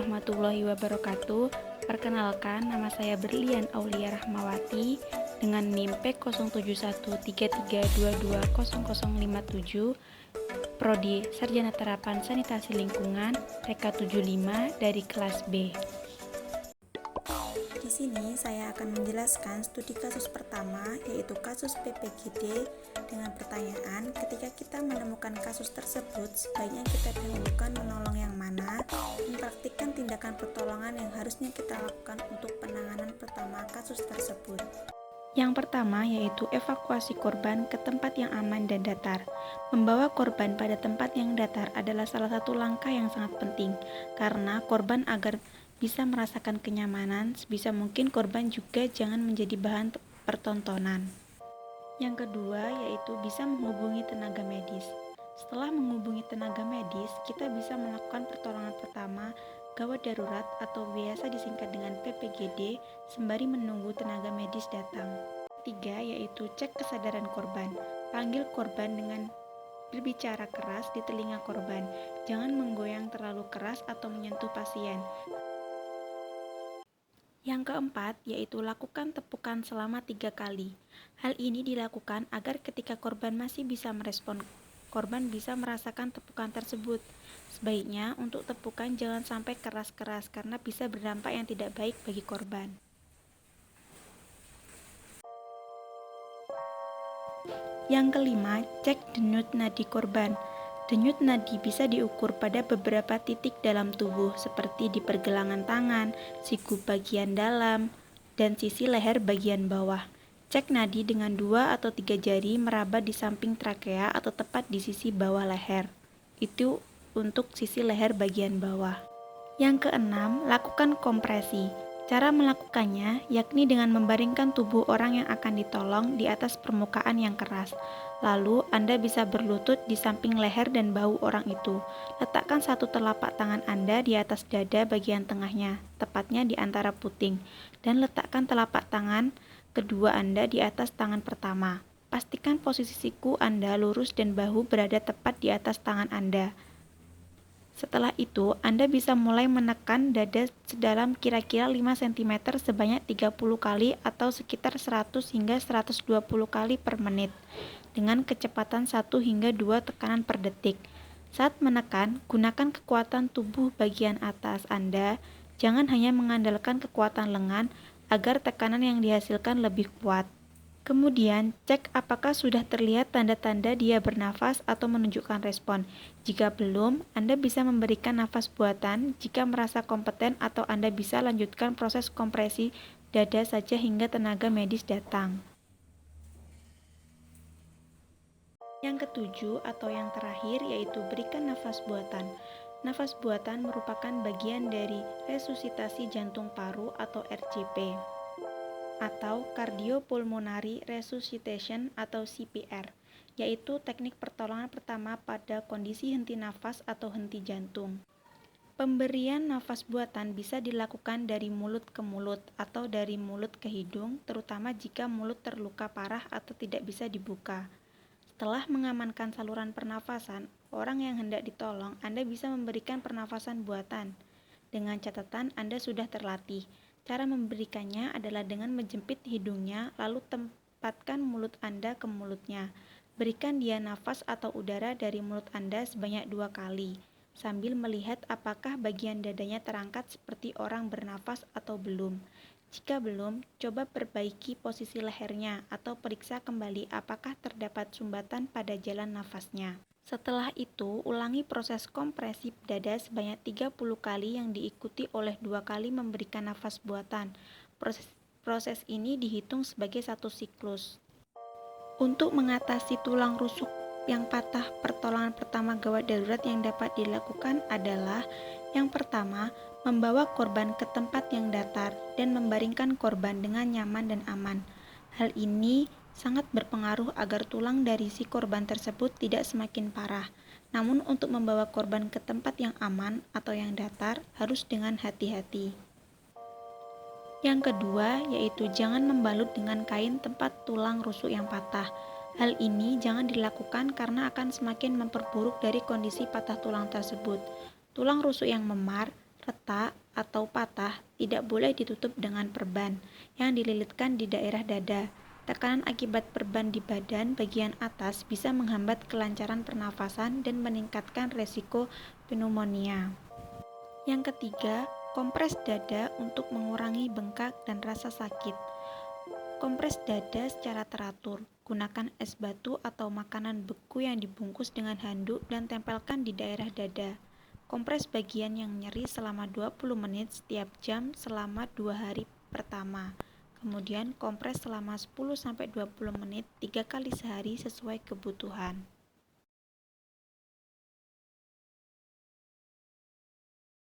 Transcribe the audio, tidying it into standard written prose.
warahmatullahi wabarakatuh. Perkenalkan, nama saya Berlian Aulia Rahmawati dengan NIM PEK 071332200057, Prodi Sarjana Terapan Sanitasi Lingkungan, TK 75 dari kelas B. Di sini saya akan menjelaskan studi kasus pertama, yaitu kasus PPGD dengan pertanyaan, ketika kita menemukan kasus tersebut, sebaiknya kita dahulukan menolong yang mana, mempraktikkan tindakan pertolongan yang harusnya kita lakukan untuk penanganan pertama kasus tersebut. Yang pertama yaitu evakuasi korban ke tempat yang aman dan datar. Membawa korban pada tempat yang datar adalah salah satu langkah yang sangat penting, karena korban agar bisa merasakan kenyamanan, sebisa mungkin korban juga jangan menjadi bahan pertontonan. Yang kedua yaitu bisa menghubungi tenaga medis. Setelah menghubungi tenaga medis, kita bisa melakukan pertolongan pertama gawat darurat atau biasa disingkat dengan PPGD sembari menunggu tenaga medis datang. Ketiga yaitu cek kesadaran korban. Panggil korban dengan berbicara keras di telinga korban. Jangan menggoyang terlalu keras atau menyentuh pasien. Yang keempat yaitu lakukan tepukan selama 3 kali. Hal ini dilakukan agar ketika korban masih bisa merespon, korban bisa merasakan tepukan tersebut. Sebaiknya untuk tepukan jangan sampai keras-keras karena bisa berdampak yang tidak baik bagi korban. Yang kelima, cek denyut nadi korban. Denyut nadi bisa diukur pada beberapa titik dalam tubuh seperti di pergelangan tangan, siku bagian dalam, dan sisi leher bagian bawah. Cek nadi dengan 2 atau 3 jari meraba di samping trakea atau tepat di sisi bawah leher. Itu untuk sisi leher bagian bawah. Yang keenam, lakukan kompresi. Cara melakukannya yakni dengan membaringkan tubuh orang yang akan ditolong di atas permukaan yang keras. Lalu, Anda bisa berlutut di samping leher dan bahu orang itu. Letakkan satu telapak tangan Anda di atas dada bagian tengahnya, tepatnya di antara puting, dan letakkan telapak tangan kedua Anda di atas tangan pertama. Pastikan posisi siku Anda lurus dan bahu berada tepat di atas tangan Anda. Setelah itu, Anda bisa mulai menekan dada sedalam kira-kira 5 cm sebanyak 30 kali atau sekitar 100 hingga 120 kali per menit dengan kecepatan 1 hingga 2 tekanan per detik. Saat menekan, gunakan kekuatan tubuh bagian atas Anda, jangan hanya mengandalkan kekuatan lengan agar tekanan yang dihasilkan lebih kuat. Kemudian, cek apakah sudah terlihat tanda-tanda dia bernafas atau menunjukkan respon. Jika belum, Anda bisa memberikan nafas buatan jika merasa kompeten atau Anda bisa lanjutkan proses kompresi dada saja hingga tenaga medis datang. Yang ketujuh atau yang terakhir yaitu berikan nafas buatan. Nafas buatan merupakan bagian dari resusitasi jantung paru atau RJP atau Cardiopulmonary Resuscitation atau CPR, yaitu teknik pertolongan pertama pada kondisi henti nafas atau henti jantung. Pemberian nafas buatan bisa dilakukan dari mulut ke mulut atau dari mulut ke hidung, terutama jika mulut terluka parah atau tidak bisa dibuka. Setelah mengamankan saluran pernafasan, orang yang hendak ditolong, Anda bisa memberikan pernafasan buatan. Dengan catatan Anda sudah terlatih. Cara memberikannya adalah dengan menjepit hidungnya, lalu tempatkan mulut Anda ke mulutnya. Berikan dia nafas atau udara dari mulut Anda sebanyak 2 kali, sambil melihat apakah bagian dadanya terangkat seperti orang bernafas atau belum. Jika belum, coba perbaiki posisi lehernya atau periksa kembali apakah terdapat sumbatan pada jalan nafasnya. Setelah itu, ulangi proses kompresi dada sebanyak 30 kali yang diikuti oleh 2 kali memberikan nafas buatan. Proses ini dihitung sebagai satu siklus. Untuk mengatasi tulang rusuk yang patah, pertolongan pertama gawat darurat yang dapat dilakukan adalah yang pertama, membawa korban ke tempat yang datar dan membaringkan korban dengan nyaman dan aman. Hal ini sangat berpengaruh agar tulang dari si korban tersebut tidak semakin parah. Namun untuk membawa korban ke tempat yang aman atau yang datar harus dengan hati-hati. Yang kedua yaitu jangan membalut dengan kain tempat tulang rusuk yang patah. Hal ini jangan dilakukan karena akan semakin memperburuk dari kondisi patah tulang tersebut. Tulang rusuk yang memar retak, atau patah tidak boleh ditutup dengan perban yang dililitkan di daerah dada. Tekanan akibat perban di badan bagian atas bisa menghambat kelancaran pernafasan dan meningkatkan resiko pneumonia. Yang ketiga, kompres dada untuk mengurangi bengkak dan rasa sakit. Kompres dada secara teratur. Gunakan es batu atau makanan beku yang dibungkus dengan handuk dan tempelkan di daerah dada. Kompres bagian yang nyeri selama 20 menit setiap jam selama 2 hari pertama. Kemudian kompres selama 10-20 menit 3 kali sehari sesuai kebutuhan.